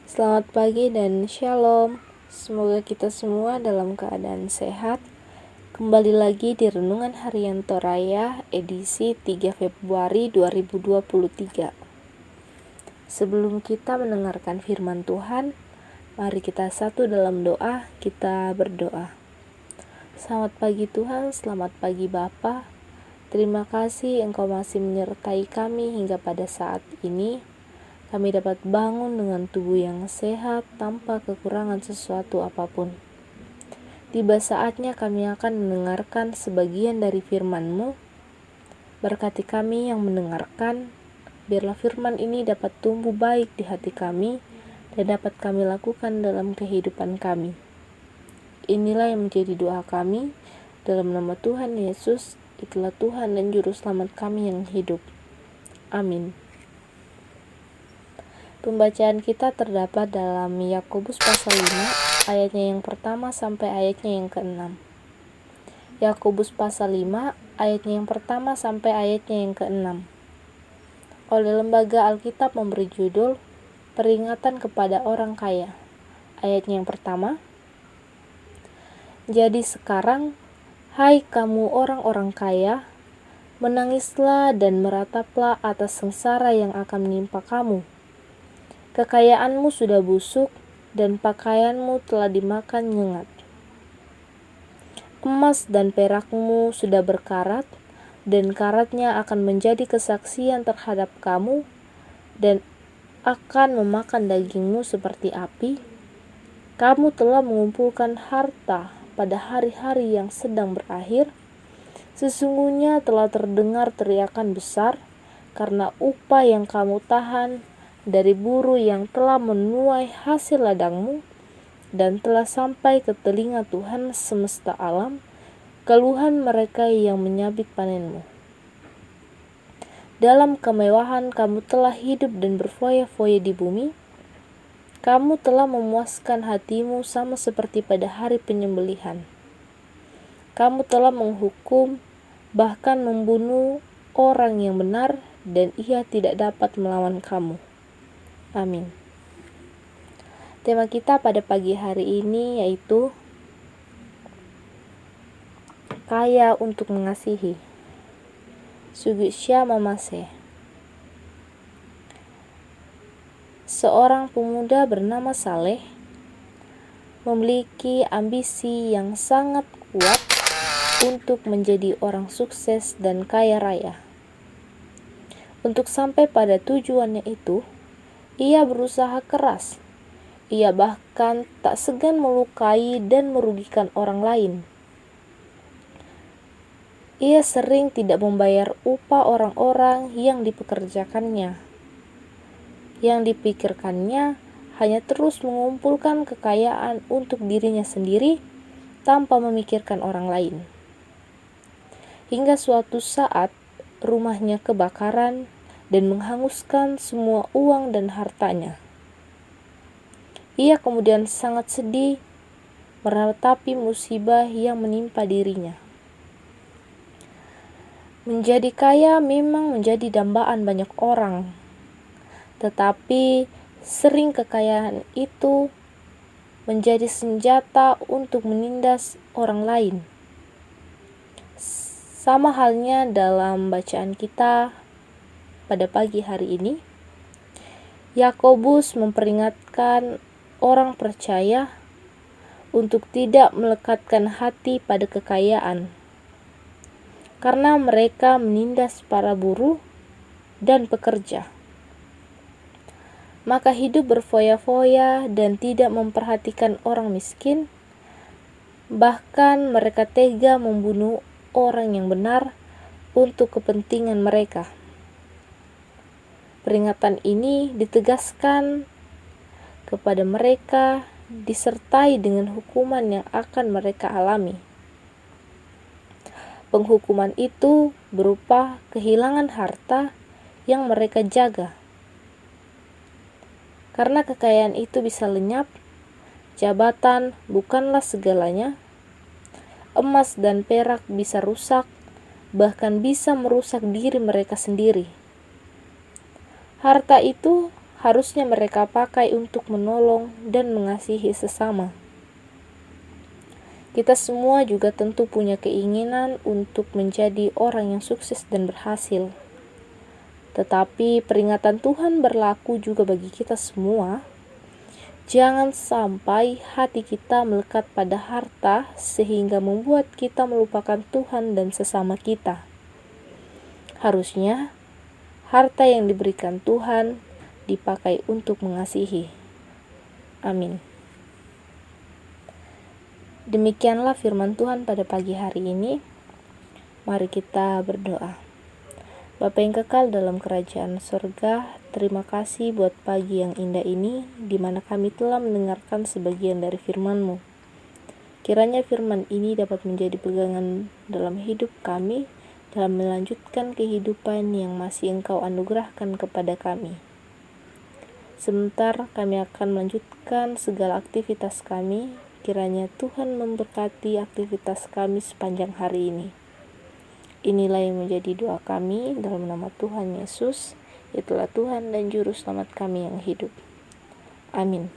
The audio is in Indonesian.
Selamat pagi dan shalom. Semoga kita semua dalam keadaan sehat. Kembali lagi di Renungan Harian Toraya edisi 3 Februari 2023. Sebelum kita mendengarkan firman Tuhan, mari kita satu dalam doa, kita berdoa. Selamat pagi Tuhan, selamat pagi Bapa. Terima kasih Engkau masih menyertai kami hingga pada saat ini. Kami dapat bangun dengan tubuh yang sehat tanpa kekurangan sesuatu apapun. Tiba saatnya kami akan mendengarkan sebagian dari firman-Mu. Berkati kami yang mendengarkan, biarlah firman ini dapat tumbuh baik di hati kami dan dapat kami lakukan dalam kehidupan kami. Inilah yang menjadi doa kami, dalam nama Tuhan Yesus, itulah Tuhan dan Juru Selamat kami yang hidup. Amin. Pembacaan kita terdapat dalam Yakobus pasal 5 ayatnya yang pertama sampai ayatnya yang ke-6. Yakobus pasal 5 ayatnya yang pertama sampai ayatnya yang ke-6. Oleh Lembaga Alkitab memberi judul Peringatan kepada Orang Kaya. Ayatnya yang pertama. Jadi sekarang, hai kamu orang-orang kaya, menangislah dan merataplah atas sengsara yang akan menimpa kamu. Kekayaanmu sudah busuk, dan pakaianmu telah dimakan nyengat. Emas dan perakmu sudah berkarat, dan karatnya akan menjadi kesaksian terhadap kamu, dan akan memakan dagingmu seperti api. Kamu telah mengumpulkan harta pada hari-hari yang sedang berakhir. Sesungguhnya telah terdengar teriakan besar, karena upah yang kamu tahan dari buruh yang telah menuai hasil ladangmu, dan telah sampai ke telinga Tuhan semesta alam, keluhan mereka yang menyabit panenmu. Dalam kemewahan kamu telah hidup dan berfoya-foya di bumi. Kamu telah memuaskan hatimu sama seperti pada hari penyembelihan. Kamu telah menghukum, bahkan membunuh orang yang benar, dan ia tidak dapat melawan kamu. Amin. Tema kita pada pagi hari ini yaitu kaya untuk mengasihi. Sugisya Mamase. Seorang pemuda bernama Saleh memiliki ambisi yang sangat kuat untuk menjadi orang sukses dan kaya raya. Untuk sampai pada tujuannya itu, ia berusaha keras. Ia bahkan tak segan melukai dan merugikan orang lain. Ia sering tidak membayar upah orang-orang yang dipekerjakannya. Yang dipikirkannya hanya terus mengumpulkan kekayaan untuk dirinya sendiri tanpa memikirkan orang lain. Hingga suatu saat rumahnya kebakaran dan menghanguskan semua uang dan hartanya. Ia kemudian sangat sedih meratapi musibah yang menimpa dirinya. Menjadi kaya memang menjadi dambaan banyak orang, tetapi sering kekayaan itu menjadi senjata untuk menindas orang lain. Sama halnya dalam bacaan kita pada pagi hari ini, Yakobus memperingatkan orang percaya untuk tidak melekatkan hati pada kekayaan, karena mereka menindas para buruh dan pekerja. Maka hidup berfoya-foya dan tidak memperhatikan orang miskin, bahkan mereka tega membunuh orang yang benar untuk kepentingan mereka. Peringatan ini ditegaskan kepada mereka disertai dengan hukuman yang akan mereka alami. Penghukuman itu berupa kehilangan harta yang mereka jaga. Karena kekayaan itu bisa lenyap, jabatan bukanlah segalanya, emas dan perak bisa rusak, bahkan bisa merusak diri mereka sendiri. Harta itu harusnya mereka pakai untuk menolong dan mengasihi sesama. Kita semua juga tentu punya keinginan untuk menjadi orang yang sukses dan berhasil. Tetapi peringatan Tuhan berlaku juga bagi kita semua. Jangan sampai hati kita melekat pada harta sehingga membuat kita melupakan Tuhan dan sesama kita. Harusnya harta yang diberikan Tuhan dipakai untuk mengasihi. Amin. Demikianlah firman Tuhan pada pagi hari ini. Mari kita berdoa. Bapa yang kekal dalam kerajaan surga, terima kasih buat pagi yang indah ini, di mana kami telah mendengarkan sebagian dari firman-Mu. Kiranya firman ini dapat menjadi pegangan dalam hidup kami, dalam melanjutkan kehidupan yang masih Engkau anugerahkan kepada kami. Sebentar kami akan melanjutkan segala aktivitas kami, kiranya Tuhan memberkati aktivitas kami sepanjang hari ini. Inilah yang menjadi doa kami dalam nama Tuhan Yesus, itulah Tuhan dan Juru Selamat kami yang hidup. Amin.